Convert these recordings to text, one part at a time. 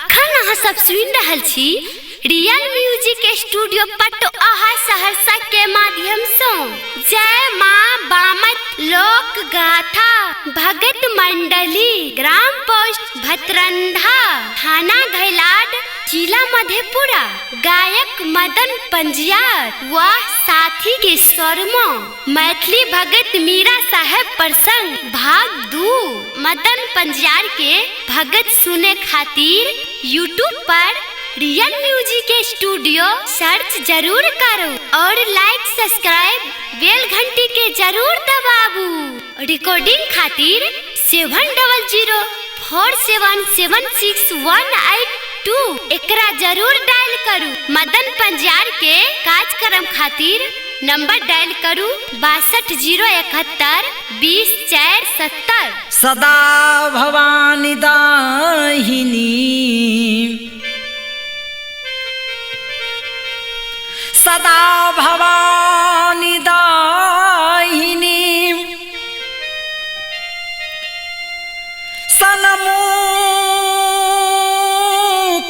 अखन अहाँ सब सुनि रहल छी रियल म्यूजिक स्टूडियो पटोहा सहरसा के माध्यम से। जय माँ बामत लोक गाथा भगत मंडली ग्राम पोस्ट भतरंधा थाना घैलाड जिला मधेपुरा। गायक मदन पंजियार व साथी के स्वर में मैथिली भगत मीरा साहेब प्रसंग भाग 2। मदन पंजियार के भगत सुने खातिर यूट्यूब पर रियल म्यूजिक स्टूडियो सर्च जरूर करो और लाइक सब्सक्राइब बेल घंटी के जरूर दबाबू। रिकॉर्डिंग खातिर 7004776182 एकरा जरूर डायल करू। मदन पंजियार के कार्यक्रम खातिर नंबर डायल करू 6201720470। सदा भवानी दाहिनी सदा भवानी दाहिनी सन्मुख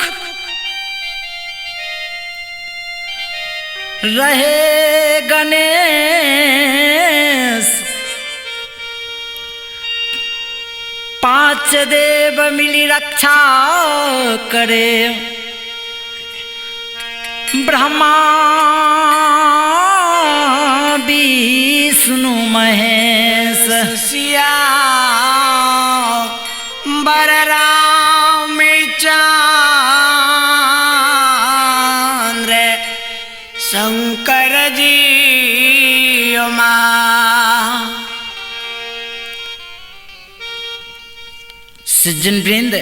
रहे गणेश। 5 देव मिली रक्षा करे ब्रह्मा विष्णु महेश। सिया बलराम चंद्र शंकर जी माँ। सज्जन वृंद,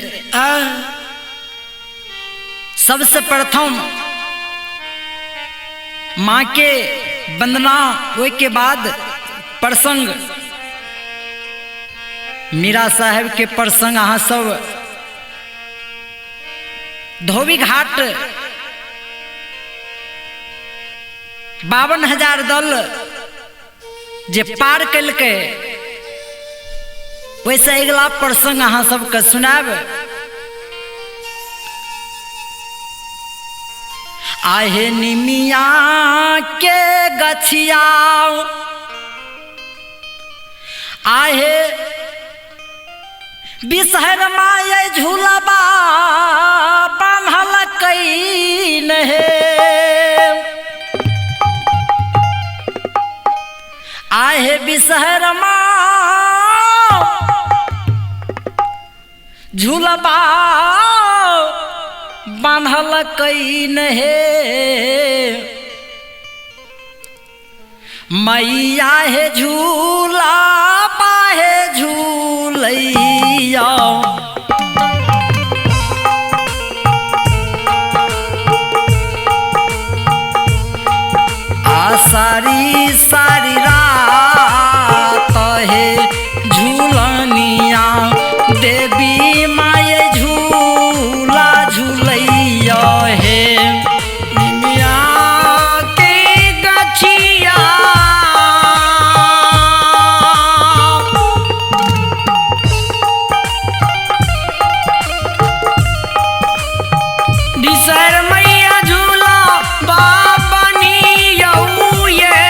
सबसे प्रथम माँ के वंदना होए के बाद प्रसंग मीरा साहेब के प्रसंग अहाँ सब धोबी घाट 52,000 दल जे पार कलके वैसे अगला प्रसंग अहाँ सबके सुनाब। आहे निमिया के गछिया आहे बिसहर माये झूलबा बान्हल कैन हे। आहे बिसहर माँ झूलबा बान्हल कैन हे। मैया हे झूला पाहे झूलैया सारी सारी रात हे झूलनिया देवी माये झूला झूलैया हे। निमिया के गछिया बिसर मैया झूला बाबनी ये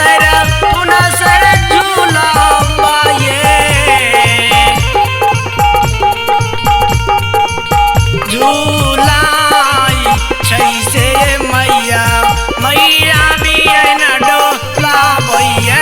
पुनः सर झूला पाए झूलाई छैसे मैया मैया भी न डोला भैया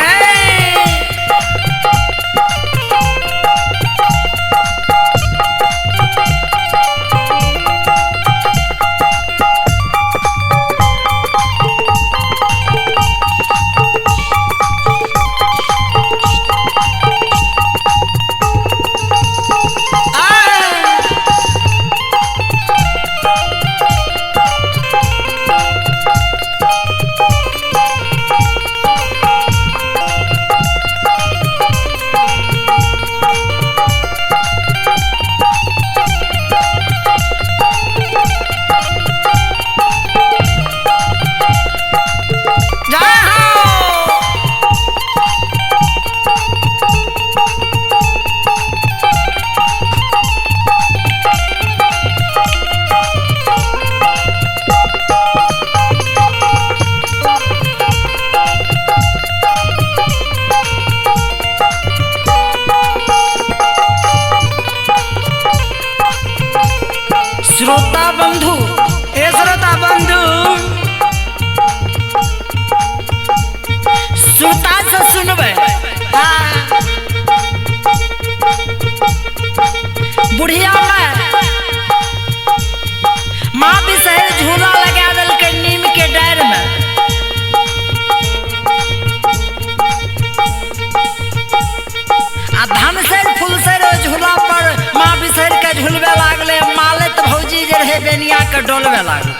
श्रोता बंधु श्रोता से सुनबे बुढ़िया में माँ बिसहर झूला लगा दल के नीम के डार में आ धन से फूल से झूला पर माँ बिसहर के झूलवे लागले मालत भौजी जे रहे बेनिया के डोलवे लागले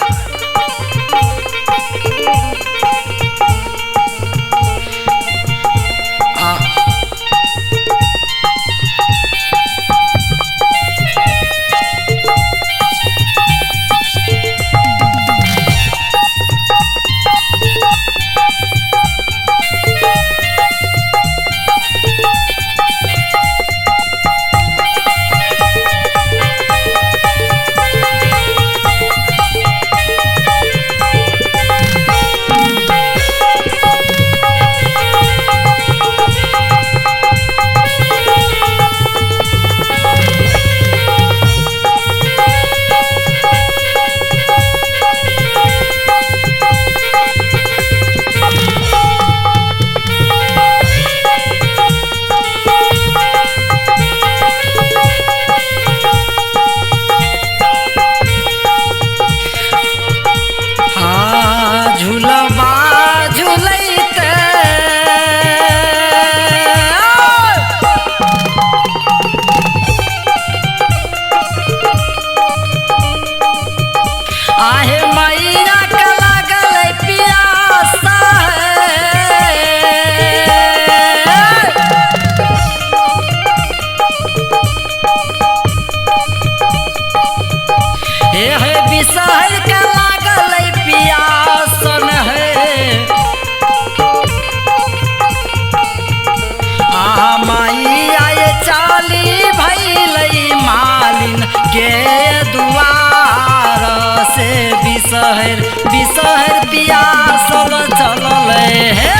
बिसहर बिसहर पिया सब चलल हे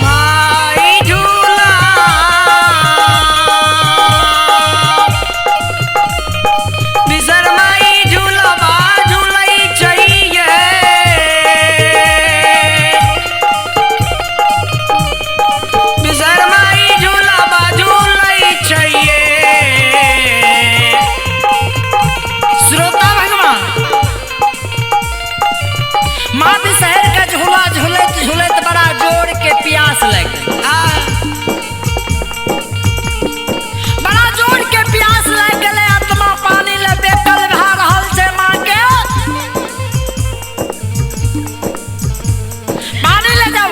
माई झूला बिसर माई झूला बा झूलई चाहिए बिसर माई झूला बा झूलई चाहिए श्रोता भगवान माँ बिसहर का झूला झूलत झूलत बड़ा जोर के प्यास लग बड़ा जोर के प्यास लग गए आत्मा पानी ले बेकल भा रहल छे माँ के पानी ले जाओ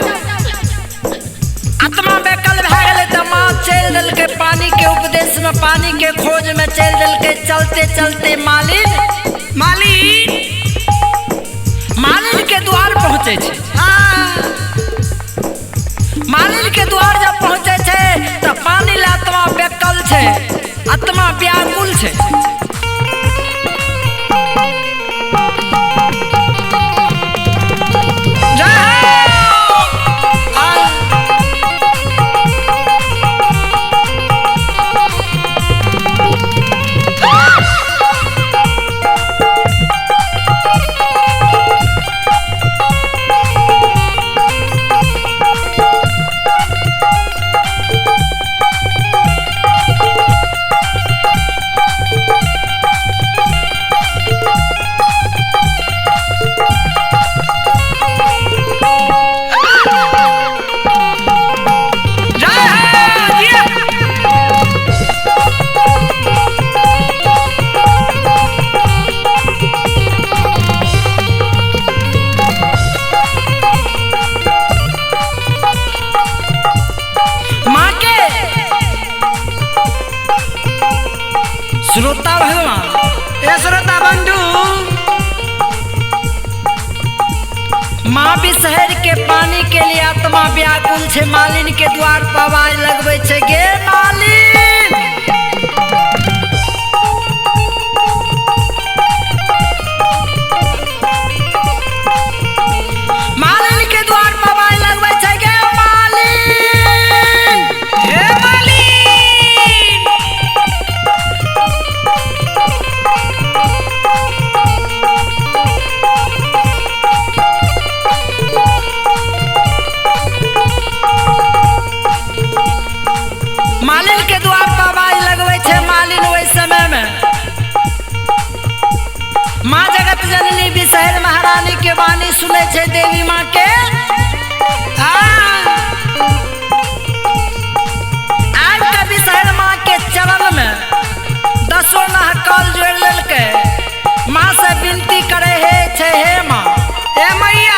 आत्मा बेकल भा गए तो माँ चल दल के पानी के उपदेश में पानी के खोज में चल दल के चलते चलते मालिन के द्वार पहुँचे छे। मालिन के द्वार जब पहुँचे छे तो पानी ले आत्मा बेकल छे आत्मा व्याकुल छे जय हो बिसहर के पानी के लिए आत्मा व्याकुल छे। मालिन के द्वार पर आवाज लगबै छे, गे मालिन। मालिन के द्वार पर आवाज लगबै छे, गे मालिन, हे मालिन। मालिन के द्वार पर आवाज लगबै छे। मालिन ओहि समय में माँ जगत जननी बिसहर महारानी के वाणी सुने छे। देवी माँ के आज का बिसहर माँ के चरण में 10 नहकल जोड़ लेलकै। माँ से विनती करे हे छे, हे माँ, हे मैया।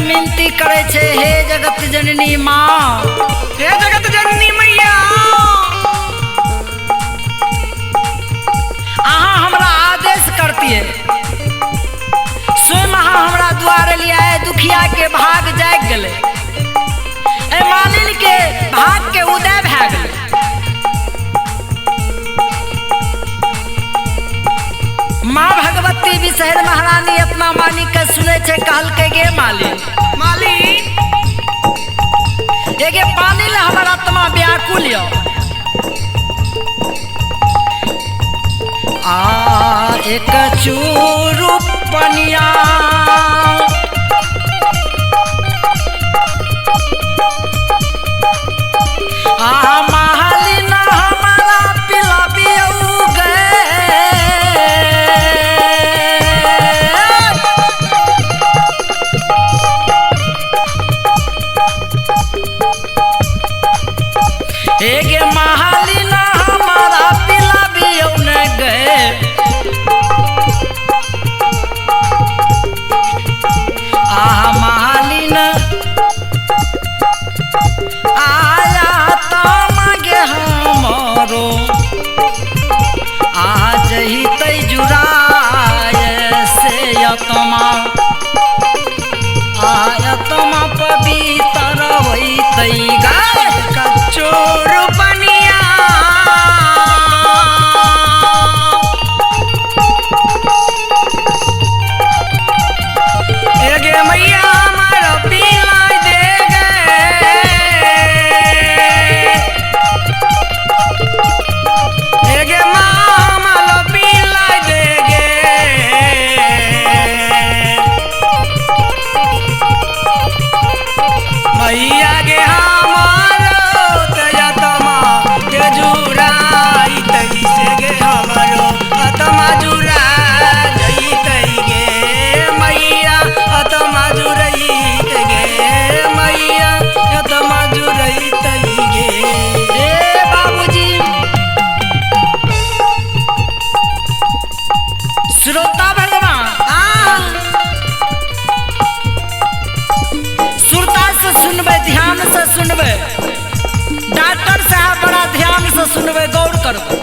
विनती करे छे, हे जगत जननी माँ, हे जगत जननी मैया, अहाँ हमरा आदेश करतिए। स्वयं अहाँ हमरा द्वार लिया है, दुखिया के भाग जाग गले। ए मालिन के भाग के उदय भै गले। माँ भगवती बिसहर महारानी अपना मानी के सुने छे। कहल के, गे मालिन, मालिन, एगे पानी ले हमर आत्मा व्याकुल यो। एक चूरू पनिया मालिन हमारा पिलाबियो गे मालिन हमारा पिलाबियो न गए। मालिन आया तो मांगे हमारो, आज ही तै जुराए से यतमा, आयतमा पवित्र होई तै गाय कचोर बनिया। एगे मैया हमारा पिलाई दे गे, एगे माँ हमारा पिलाई दे गे। मैया गे हमारो तयतमा के जुराई तई से गे, हमारो आत्मा जुरा गई तई गे मैया, आत्मा जुरई गे मैया, आत्मा जुरई तई गे। ए बाबूजी, श्रोता भगवान, सुरता से सुनबे, ध्यान से सुनबे। डॉक्टर साहब बड़ा ध्यान से सुनबे, गौर करबे।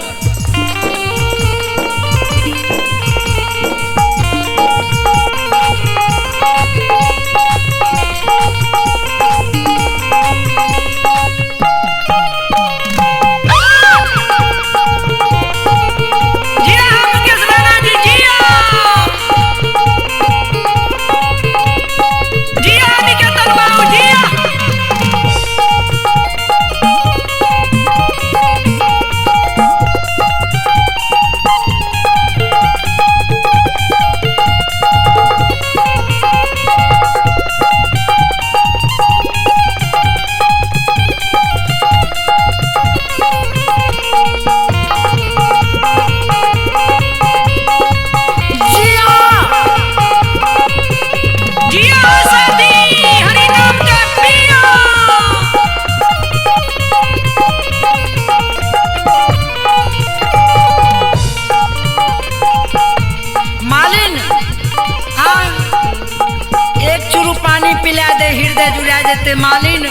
रहते मालिन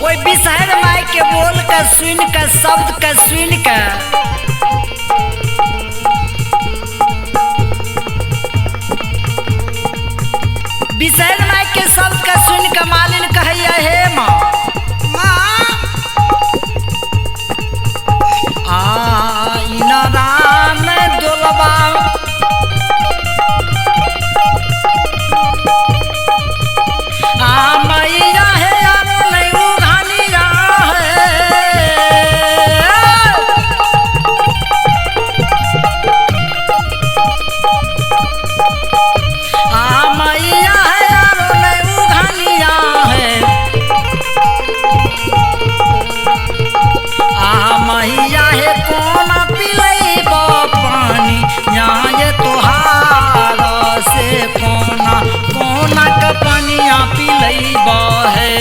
कोई बिसहर माई के बोल कर सुन कर शब्द कर सुन कर बिसहर माई के शब्द का सुन कर मालिन कहैया हे माँ राम दुलबा मैया है यारो नहीं उघानिया मैया है यारो नहीं उघानिया है मैया है कौन पिलई पानी यहाँ ये तोहार से कोना कोना का पानिया पिलई है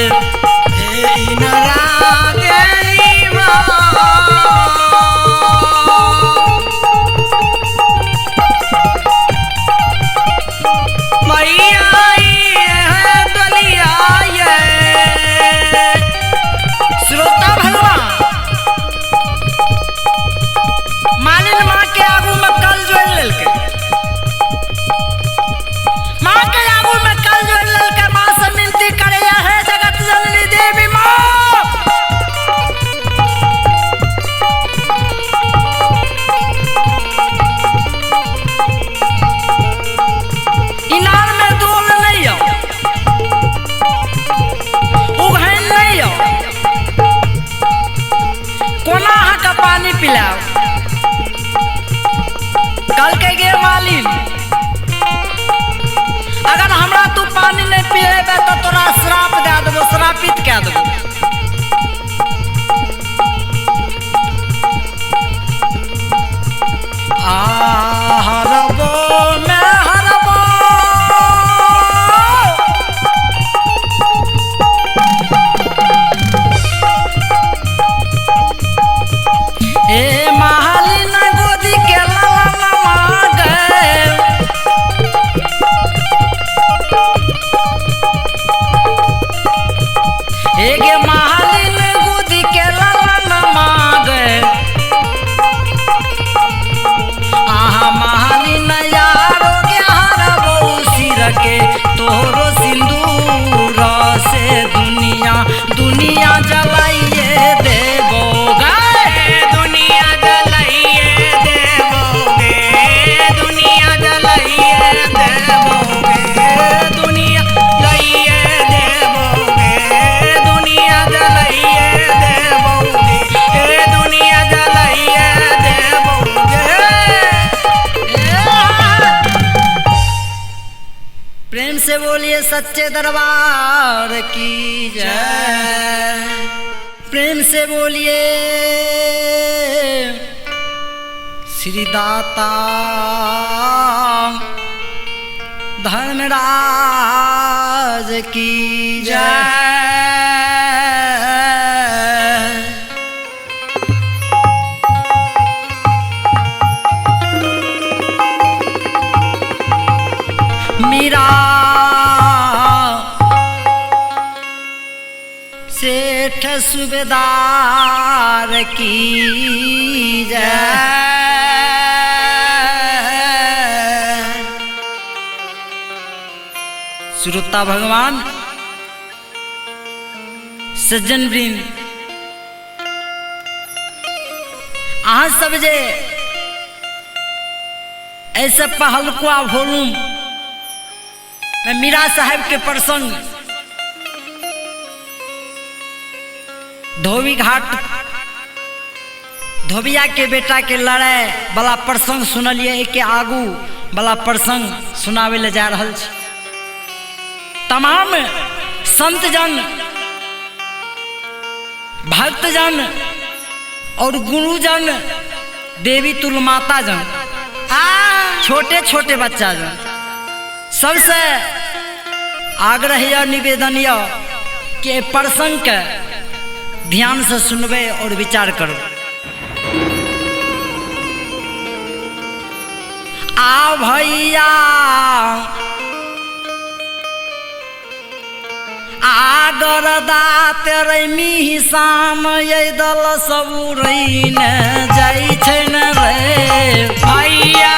श्रोता भगवान मालिन माँ के आगू में कल जोड़ लेलके माँ के आगू में कल जोड़ लेलके माँ से विनती करे है जगत जननी देवी माँ इनार में डोल नहीं हो उघैन नहीं हो कोना का पानी पिलाओ कल के गे मालिन अगर हमरा तू पानी नहीं पिएबे तो तोरा श्राप दे देबो श्रापित कह देबो हरबो मैं हरबो ए मालिन गोदी के लाला गे मालिन गोदी के लाला मांगे मालिन यारो के हरबो सिर के तोरो सिंदूर से दुनिया दुनिया जलाइए देबोगा दुनिया जलाइए देबोगे दुनिया जलाइए देबोगे दुनिया लाइए देबोगे दुनिया जलाइए देबोगे दुनिया जलाइए देबोगे प्रेम से बोलिए सच्चे दरबार की जय प्रेम से बोलिए श्री दाता धर्मराज की जय मीरा सेठ सूबेदार की जय श्रोता भगवान सज्जन वृंद अहाँ सब जे ऐसे पहलकुआ वॉल्यूम में मीरा साहब के प्रसंग धोबी घाट धोबिया के बेटा के लड़ाई वाला प्रसंग सुनलिए एक आगू वाला प्रसंग सुनावे ले जा रहल छी तमाम संत जन भक्त जन और गुरुजन देवी तुल माता जन छोटे छोटे बच्चा जन सबसे आग्रह या निवेदन या कि प्रसंग के ध्यान से सुनबे और विचार करो। आ भैया आगर दात रैमी शाम ये दल सब उड़ैन जाइ छै न रे भैया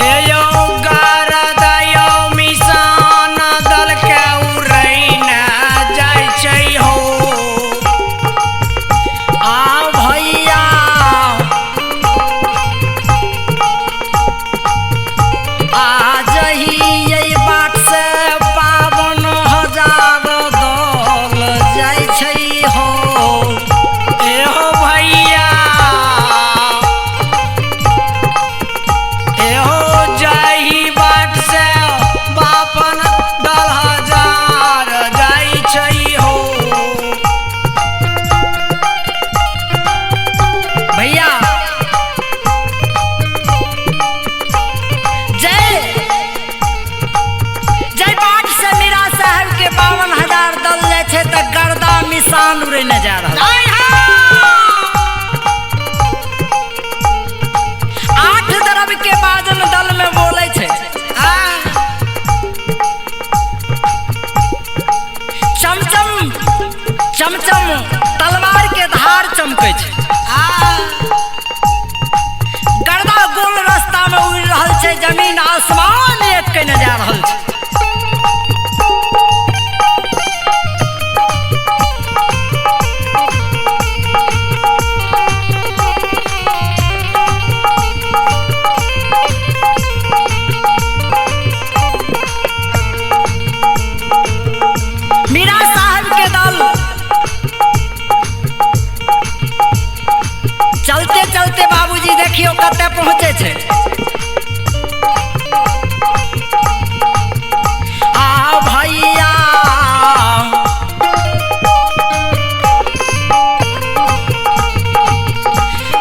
एयो गरद यो मिसान दल के उड़ैन जाइ छै हो आ भैया आ जही यही बाट से पावन हजार दल जाइ छै हो एहो भैया एहो जाही बाट से बापन 10,000 जाइ छै हो भैया जय जय बाट से मीरा साहब के 52,000 दल जाइ छै त गर्दा मिसान उड़ने जा रहल 8 दरब के बाजन दल में बोले छै चमचम चमचम तलवार के धार चमकै छै गर्दा गोल रास्ता में उड़ रहल छै जमीन आसमान एक कने जा रहल छै मीरा साहब के दल चलते चलते बाबूजी देखियो कते पहुंचे छै आ भैया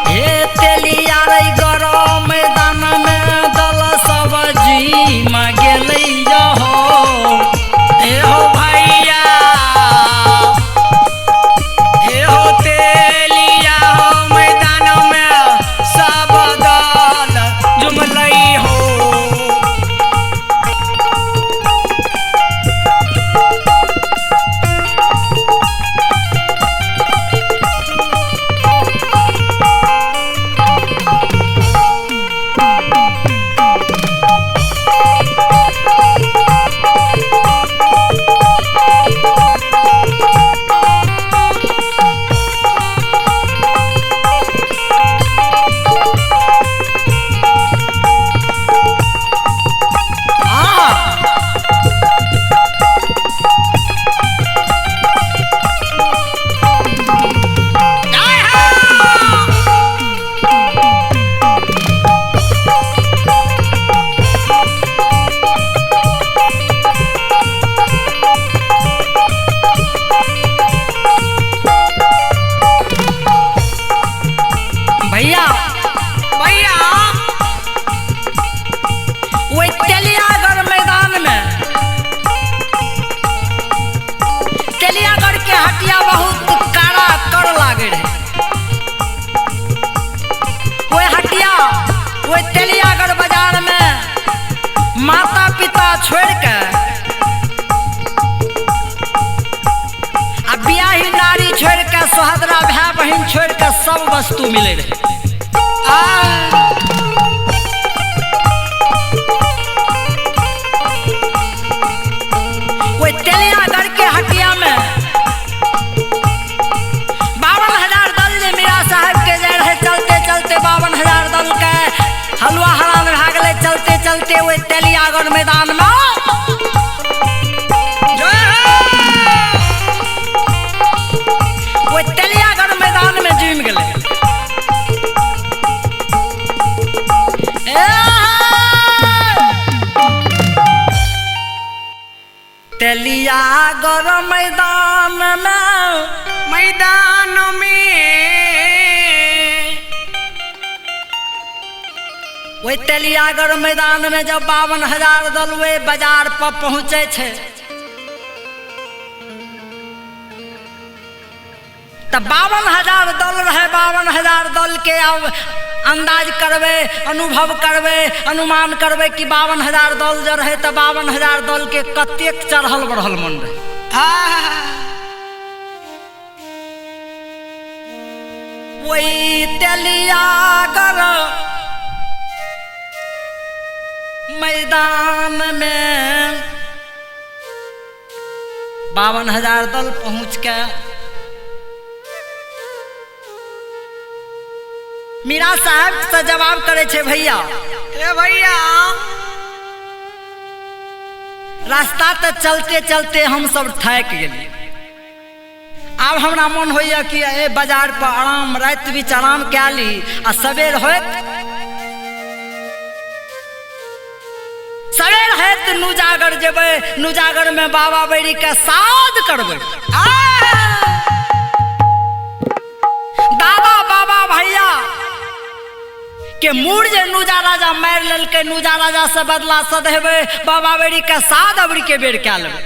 हे तेलिया रे गरम मैदान में दल सब जीम गेलै हो एहो भैया एहो तेलिया हो मैदान में सब दल जुमलै हो भैया भैया वो तेलियागढ़ मैदान में तेलियागढ़ के हटिया बहुत काड़ा कर लागे रहे वो हटिया वो तेलियागढ़ बाजार में माता पिता छोड़ के आ बियाही नारी छोड़ के सोहदरा भाई बहन छोड़ के सब वस्तु मिले रहे वो तेलियागढ़ के हटिया में 52,000 दल जे मीरा साहब के जाए रहे चलते चलते 52,000 दल के हलवा हरान भए गेलै चलते चलते वो तेलियागढ़ मैदान में वो तेलियागढ़ मैदान में जुम गेलै तेलियागढ़ मैदान में वही तेलियागढ़ मैदान में जब 52,000 दल वे बाजार पर पहुंचे छे तब 52,000 दल रहे 52,000 दल के अब अंदाज करबे, अनुभव करबे, अनुमान करबे कि 52,000 दल जो रहे तो 52,000 दल के कतेक चढ़ल बढ़ल मन रहे। वही तेलियागर मैदान में 52,000 दल पहुंच के मीरा साहब से जवाब करे छे, भैया ए भैया रास्ता तो चलते चलते हम सब थक गेली। अब हमरा मन होइया कि ए बाजार पर आराम, रात बीच आराम क्या ली आ सवेर होत सवेर होत नुजागर जेबे, नुजागर में बाबा बैरी के साध करबे। दादा बाबा भैया के मूड जे नुजा राजा मार ललके, नुजा राजा से बदला सधेबे, बाबा बेरी के साध अबरी के बेर क्या लेबे।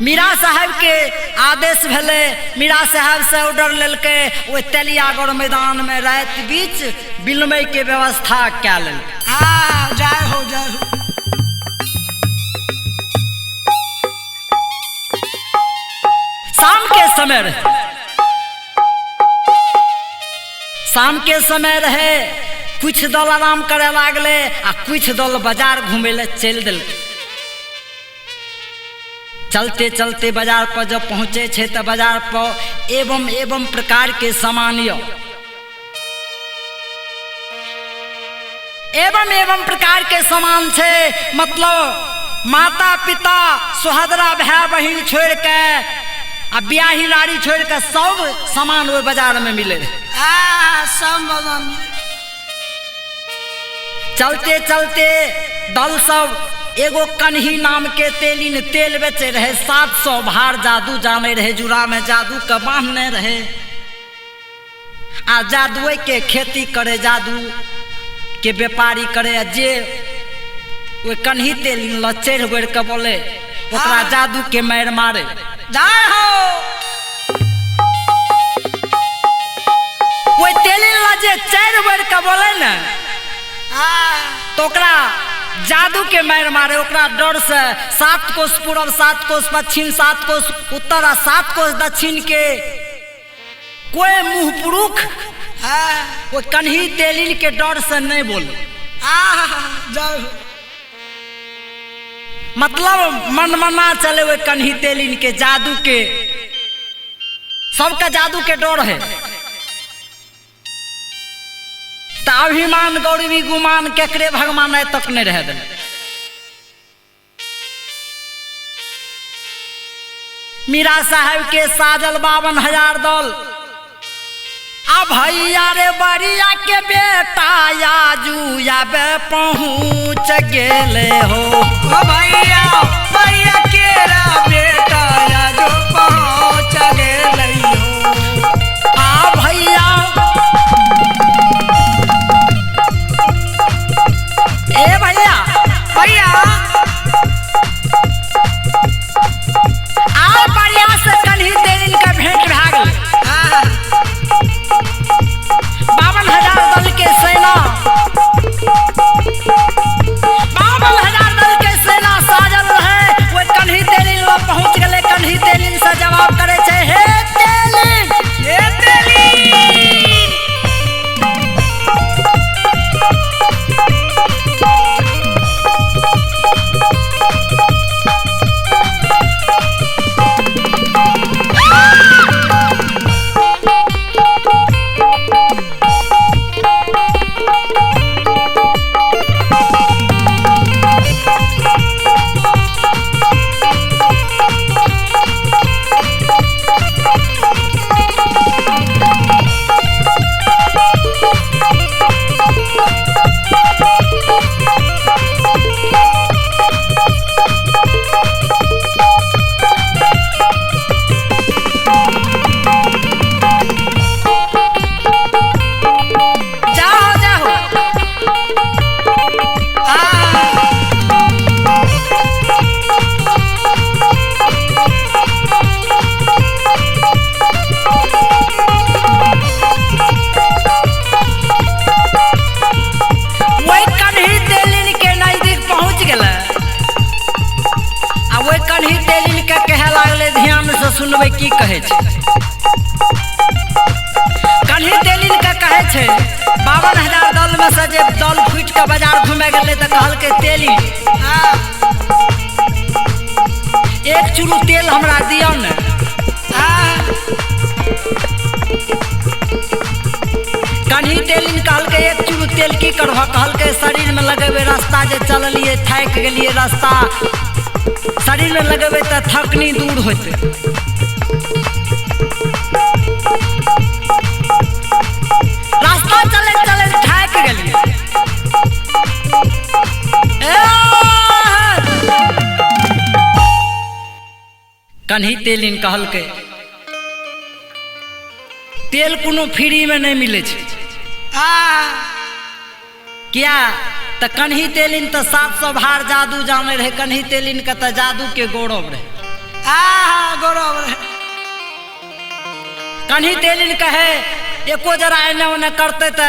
मीरा साहब के आदेश भेले, मीरा साहब से ऑर्डर लेलके, वो तेलियागढ़ मैदान में रात बीच बिलमय के व्यवस्था क्या लेल। जय हो जय हो। शाम के समय रहे, शाम के समय रहे, कुछ दल आराम करे लागले आ कुछ दल बाजार घूमे ले चल दिल। चलते चलते बाजार पर जब पहुंचे छे तो बाजार पर एवं एवं प्रकार के सामान एवं प्रकार के सामान छे, मतलब माता पिता सुहदरा भाई बहन छोड़ के आ ब्याही लाड़ी छोड़ के सब सामान वो बाजार में मिले। सब चलते चलते दल सब एगो कन्ही नाम के तेलिन तेल बेचे रहे, 700 भार जादू जाने रहे, जुरा में जादू का बांधने रहे आ जादुए के खेती करे, जादू के व्यापारी करे। जे वो कन्ही तेलिन ल चढ़ बढ़ के बोले ओकरा जादू के मार मारे। जय हो। वो तेलिन ल जे चढ़ बढ़ के बोले न तो ओकरा जादू के मार मारे। ओकरा डर से 7 कोस पूरब, 7 कोस पश्चिम, 7 कोस उत्तर आ 7 कोस दक्षिण के कोई मुंह पुरुख वो कन्ही तेलिन के डर से नहीं बोले। मतलब मन मना चले वो कन्ही तेलिन के जादू के, सबका जादू के डर है। तो अभिमान गौरवी गुमान केकरे भगवान आए तक नहीं रह दे। मीरा साहब के साजल 52,000 दल। आ भैया रे बरिया के बेटा याजू याबे पहुँच गेले हो। भैया भैया के बेटा याजू पहुँच गेले हो। आ भैया ए भैया भैया आ बढ़िया से कन्ही तेलिन का भेंट भाग 52,000 दल के सेना, 52,000 दल के सेना साजल रहे। वो सुनबै की कहै छै। कन्ही तेलिन के कहै छै 52,000 दल में से जे दल फूट के बाजार घूमे गेलै तऽ कहलकै तेली एक चूरू तेल हमरा दियौ ने। कन्ही तेलिन कहलकै एक चूरू तेल की करबह, कहलकै शरीर में लगेबै, रास्ता जे चललियै थाकि गेलियै, रास्ता शरीर में लगेबै तऽ थकनी दूर होतै। रास्ता चलैत चलैत थाकि गेलियै। कन्ही तेलिन कहलकै तेल कोनो फ्री में नहीं मिले छै। क्या तो कन्ही तेलिन तो 700 भार जादू जाने रहे। कन्ही तेलिन के तो जादू के गौरव रहे। गौरव रहे। कन्ही तेलिन कहे एको जरा एने ओने करते तो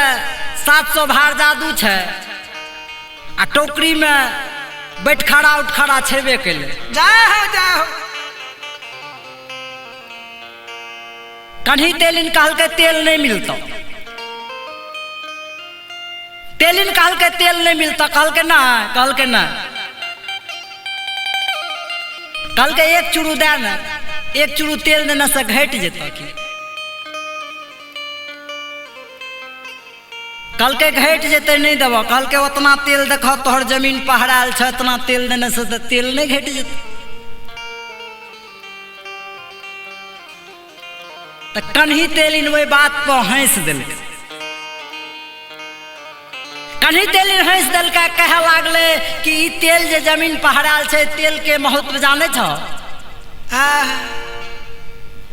700 भार जादू छै आ टोकरी में बैठ खड़ा उठ खड़ा छेबे कैले। जाओ कन्ही तेलिन कहलकै तेल नहीं मिलता। तेलिन कहलकै तेल नहीं मिलता। कहलकै ना, कहलकै ना, कहलकै एक चूरू दे ना, एक चूरू तेल देने से घट जेता कि। कहलकै घट जेते नहीं देबो। कहलकै उतना तेल देखो तोहर जमीन पहराल छ, इतना तेल देने से तो तेल नहीं घट जेते। तो कन्ही तेलिन वही बात पर हंस दिलकै। कन्ही तेलिन हंस दिलकै, कहे लागले कि ई तेल जे जमीन पहराल छै तेल के महत्व जाने छ।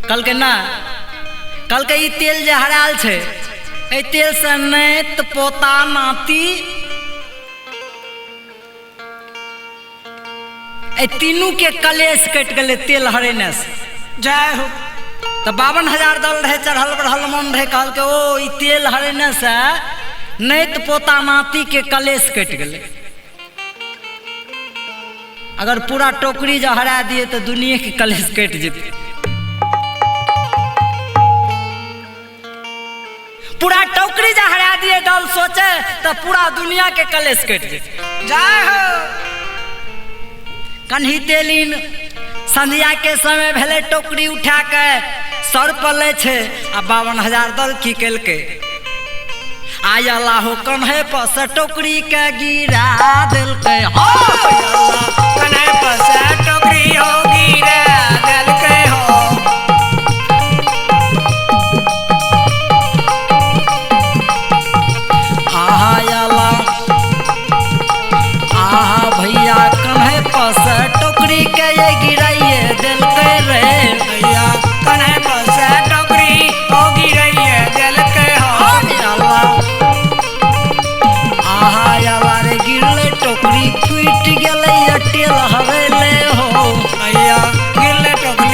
कहलकै ना, कहलकै ई तेल जे हराल छै ए तेल से नैत पोता नाती ए तीनों के कलेश कट गए तेल हरेने से। जय हो। तो 52,000 दल रहे, चढ़ल बढ़ल मन रहे। कहलकै ओ ई तेल हरेने से नैत पोता नाती के कलेश कट गए। अगर पूरा टोकरी जो हरा दिए तो दुनिया के कलेश कट जेते। पूरा टोकरी जो हरा दिए दल सोचे तो पूरा दुनिया के कलेश कट जेते। जय हो। कन्ही तेलिन संध्या के समय भेले टोकरी उठा के सर पर ले छे आ 52,000 दल की केलकै आयला हो कन्हे पर से टोकरी के गिरा देलकै। हो कन्हे पर से टोकरी हो गिरा देलकै। हो आयला आहा भैया कन्हे पर से टोकरी के ये गिराइए देलकै रे। भैया कन्हे पर से टोकरी हो गिराइए देलकै। हो आहा याला रे गिरले टोकरी फूट गेलै टेल हवेले। हो भैया गिरले टोकरी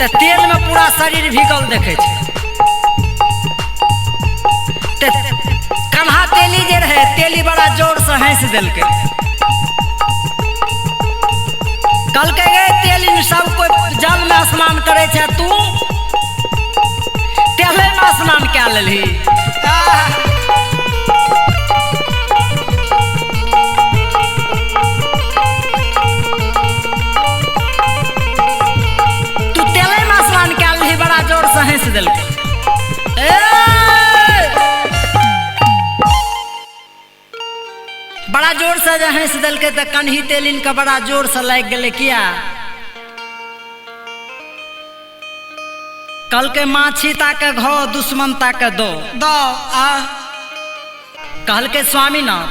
तो तेल में पूरा शरीर भीगल देखे छे। ते कन्हा तेली जे रहे, तेली बड़ा जोर से हंस दिलके, कहलकै गे तेली सब कोई जल में स्नान करे छे, तू तेले में स्नान क्या लेली। तू तेले में स्नान क्या लेली, बड़ा जोर से हंस दिलके। बड़ा जोर से जे हंस दिलके तो कन्ही तेलिन के बड़ा जोर से लग गए। किया कल के माछी ताके घो दुश्मन ताके दो दो कहल के स्वामीनाथ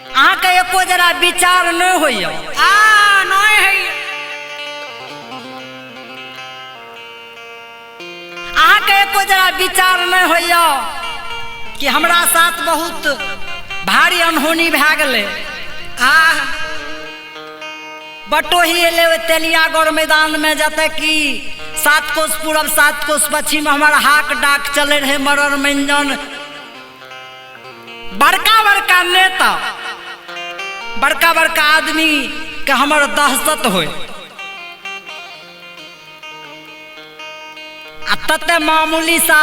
अहाँ के एको जरा विचार नहीं होइयो नहीं है। अहाँ के एको जरा विचार नहीं होइयो कि हमरा साथ बहुत भारी अनहोनी भए गेलै। बटोही एले तेलियागढ़ मैदान में जते कि 7 कोस पूरब 7 कोस पश्चिम हमार हाक डाक चले रहे मरर मंजन। बड़का बड़का नेता बड़का बड़का आदमी के हमर दहशत होय। आ तते मामूली सा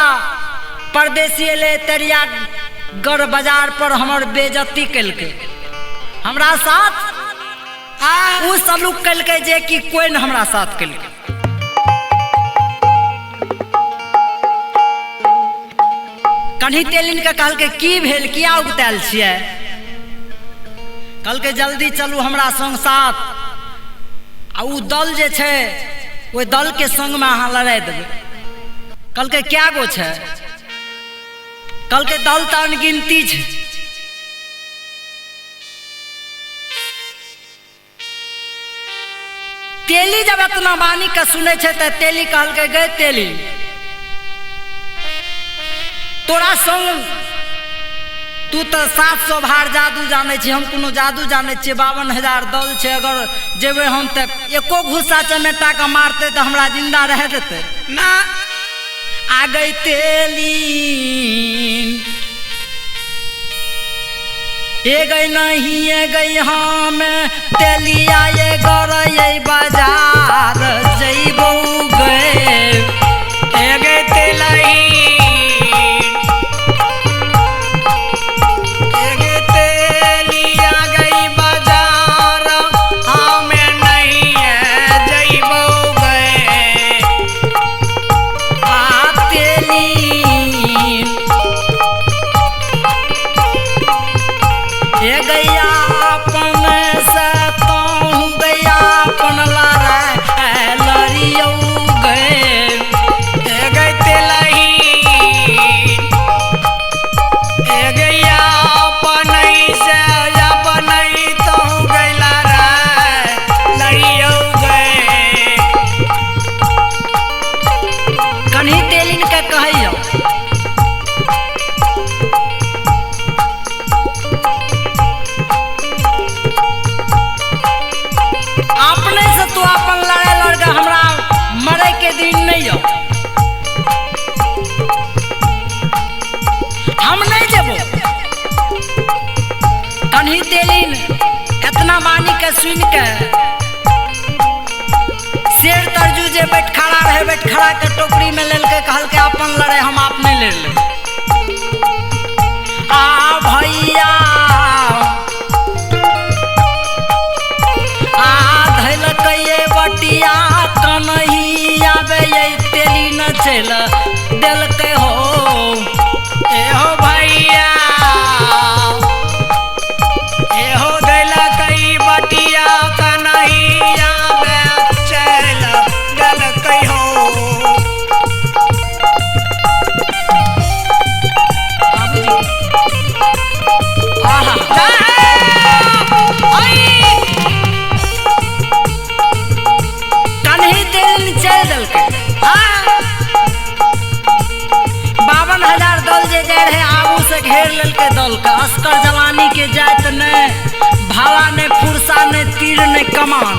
परदेसी एले तेलियागढ़ बाजार पर हमर बेइज्जती कलके, हमरा साथ उ सलूक कलके जे कि कोई न हमरा साथ कलके। कन्ही तेलिन के कहलके की भेल, किया उगताल छियै। कहलके जल्दी चलू हमरा संग साथ, आ उ दल जे छै ओइ दल के संग में अहाँ लड़ाई देबै। कहलके क्या गो छै। कहलके दल त अनगिनती छै। तेली जब इतना बानी के सुने छे तो तेली कहलके गए तेली तोरा संग तू तो 700 भार जादू जाने छी, हम कोनो जादू जाने छी। 52,000 दल छे, अगर जेबे हम तक एको घुसा चमेटा के मारते तो हमरा जिंदा रह देते ना। आ गई तेली ए गई नहीं ए गई हम तेलिया ये गरई बाजार जइबो गए ए गई तेलई ए गई तेलिया गई बाजार हम नहीं जइबो गए। आ तेली ए गैया अपन से तो गैया अपन लड़ियो गए ए गई तेलही ए गैया अपन से अपन तो गैला लड़ियो गए। कन्ही तेलिन के कहियो अपने से तू अपन लड़ाई लड़के हमरा मरे के दिन नहीं हो, हम नहीं जेबो। कन्ही तेलिन इतना मानी के सुन के शेर तरजू जे बैठ खड़ा रहे, बैठ खड़ा के टोकरी में लेल के कहल के अपन लड़ाई हम आप नहीं ले ले। आ भैया बटिया कन्हैया बे तेली न चल दिलके हो ए हो भैया ए हो दिलके बटिया कन्हैया बे चल दिलके हो। कन्ही तेलिन चल दिलके 52,000 दल जे जाए रहे आगू से घेर लेलके दल के। अस्कर जवानी के जात ने भाला ने फुरसा ने तीर ने कमान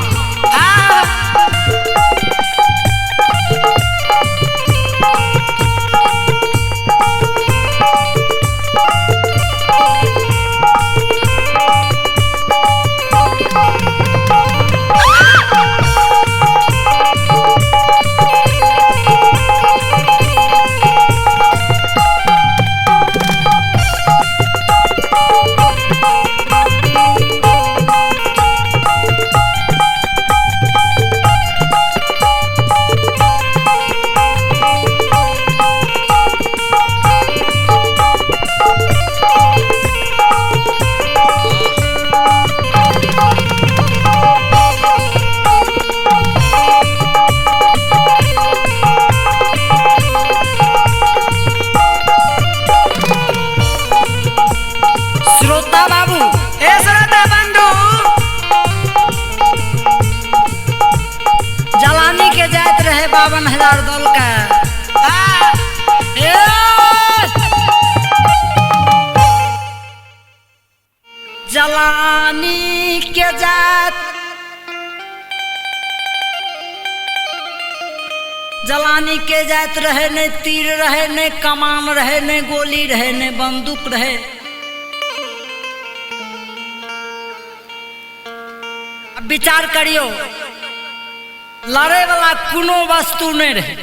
52,000 दल का जलानी के जात जलानी के जात रहे ने तीर रहे ने कमान रहे ने गोली रहे ने बंदूक रहे। अब विचार करियो लड़े वाला कोनो वस्तु नहीं रहे,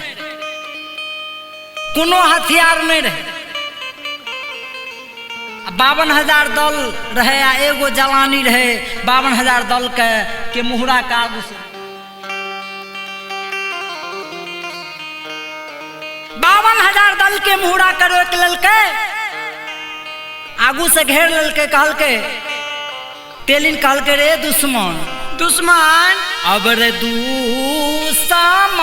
कोनो हथियार नहीं रहे। 52,000 दल रहे आ एगो जलानी रहे 52,000 दल के मुहरा का आगू से 52,000 दल के मुहरा कर रोक ललके, आगू से घेर ललके, कहलके तेलिन कहलके रे दुश्मन दुश्मन अब रे दुश्मन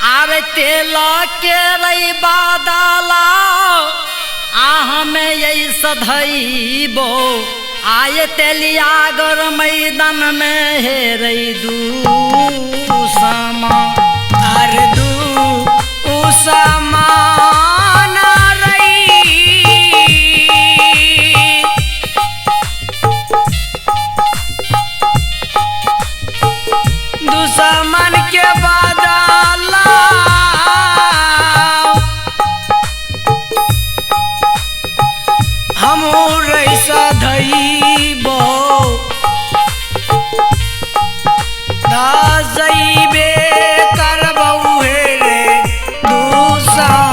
आरे तेल के रही बादला आ हमें यही सधैबो आये तेलिया गर मैदान में हे रही दुश्मन अरे दुश्मन दुश्मन के बादला हम रैसा धैबो दाजैबे करबौ हे रे दुश्मन।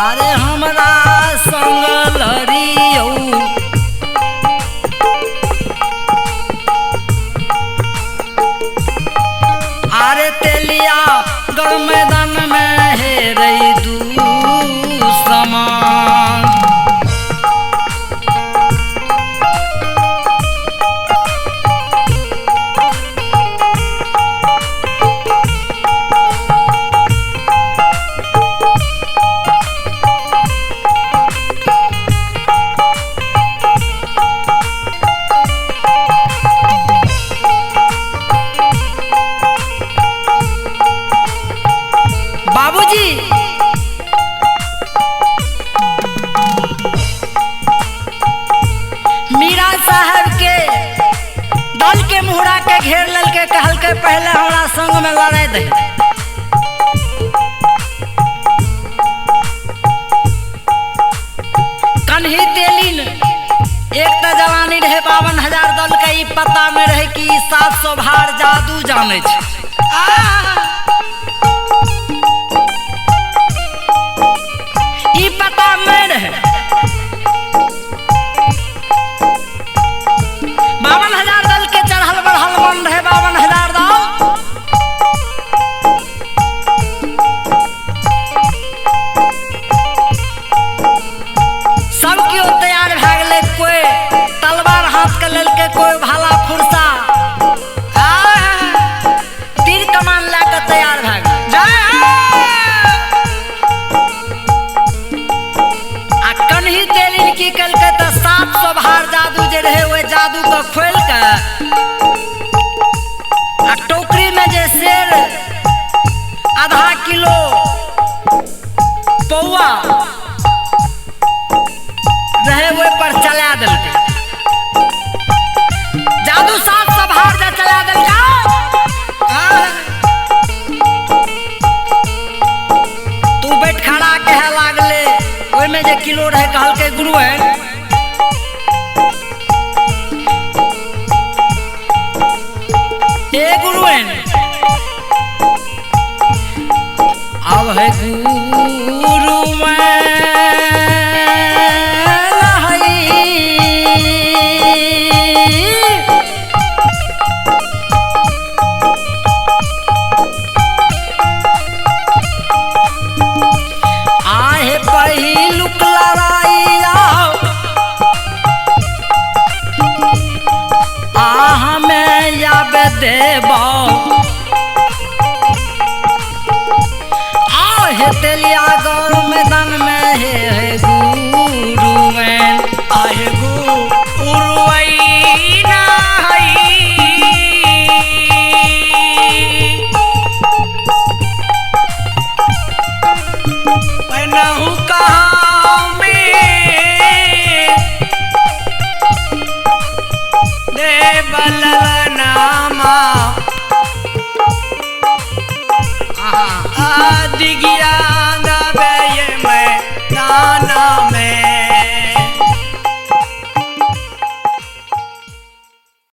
अरे हमरा संग लड़ियो अरे तेलिया गर मैदान में हे रही दुश्मन। बाबूजी मीरा साहब के दल के मुहरा के घेर ललके, कहलके पहले हमरा संग में लड़ाई दे। कन्ही तेलिन एक तो जवानी रहे 52,000 दल के, ई पता में रहे कि 700 भार जादू जाने छे। ई पता नहीं रहे 52,000 दल के चढ़ल बढ़ल मन रहे 52,000 दल। बालू का खोल का आ टोकरी में जे शेर आधा किलो पौआ रहे वो पर चला दिलके जादू साथ सब हार जा चला दिलका तू बैठ खड़ा कहे लागले ओइ में जे किलो रहे कहल के गुरु है ए गुरु है अब है गुरु मैं आहे पहिलुक लड़ाइया हमें याब देबो आहे तेलिया गौर मैदान में हे गुरु में आहे गुरु ना नहु कहाँ में दे बलनामा दिगिया